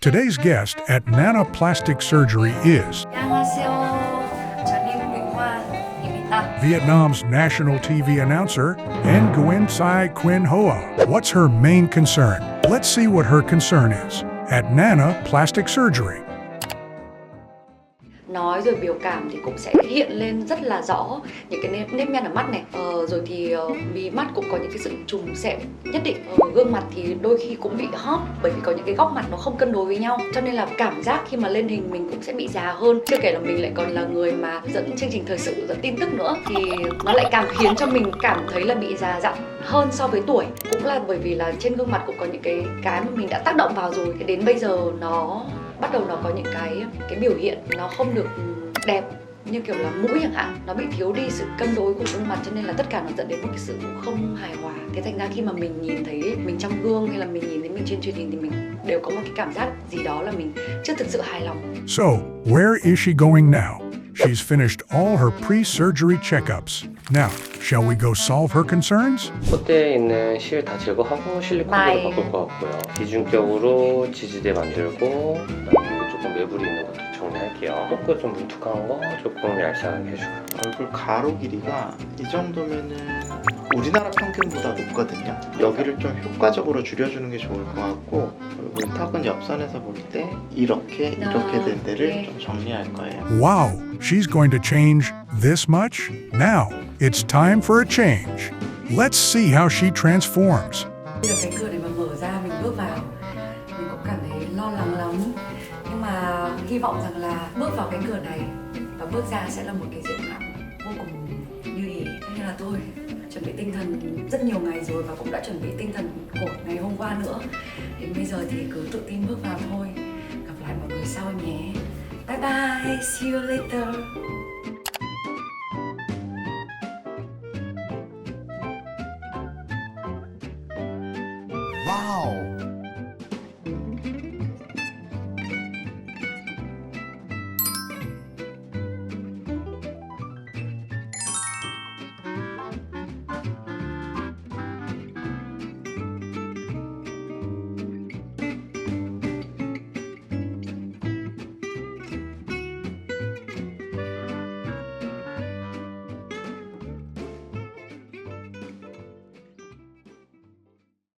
Today's guest at Nana Plastic Surgery is Vietnam's national TV announcer, Nguyen Sai Quyen Hoa. What's her main concern? Let's see what her concern is at Nana Plastic Surgery. Nói rồi biểu cảm thì cũng sẽ hiện lên rất là rõ những cái nếp nhăn ở mắt này, rồi thì mí mắt cũng có những cái sự trùng sẹo nhất định. Gương mặt thì đôi khi cũng bị hóp bởi vì có những cái góc mặt nó không cân đối với nhau, cho nên là cảm giác khi mà lên hình mình cũng sẽ bị già hơn. Chưa kể là mình lại còn là người mà dẫn chương trình thời sự, dẫn tin tức nữa, thì nó lại càng khiến cho mình cảm thấy là bị già dặn hơn so với tuổi. Cũng là bởi vì là trên gương mặt cũng có những cái mà mình đã tác động vào rồi, thì đến bây giờ nó bắt đầu nó có những cái biểu hiện nó không được đẹp, như kiểu là mũi chẳng hạn, nó bị thiếu đi sự cân đối của gương mặt, cho nên là tất cả nó dẫn đến một cái sự không hài hòa. Thế thành ra khi mà mình nhìn thấy mình trong gương hay là mình nhìn thấy mình trên truyền hình thì mình đều có một cái cảm giác gì đó là mình chưa thực sự hài lòng. So, where is she going now? She's finished all her pre-surgery checkups. Now, shall we go solve her concerns? 콧대에 있는 실 다 제거하고 실리콘으로 바꿀 것 같고요. 기준격으로 지지대 만들고 그리고 조금 매부리 있는 것도 정리할게요. 코끝 좀 뭉툭한 거 조금 얄쌍하게 해주고요. 얼굴 가로 길이가 이 정도면은 우리나라 평균보다 높거든요. 여기를 좀 효과적으로 줄여주는 게 좋을 것 같고, 그리고 턱은 옆선에서 볼 때 이렇게 된 데를 좀 정리할 거예요. Wow, she's going to change this much? Now, it's time for a change. Let's see how she transforms. Bây giờ cái cửa này mà mở ra mình bước vào, mình cũng cảm thấy lo lắng lắm. Nhưng mà hy vọng rằng là bước vào cái cửa này và bước ra sẽ là một cái diện mạo vô cùng như ý. Nên là tôi chuẩn bị tinh thần rất nhiều ngày rồi và cũng đã chuẩn bị tinh thần của ngày hôm qua nữa. Đến bây giờ thì cứ tự tin bước vào thôi. Gặp lại mọi người sau nhé. Bye bye, see you later. Wow!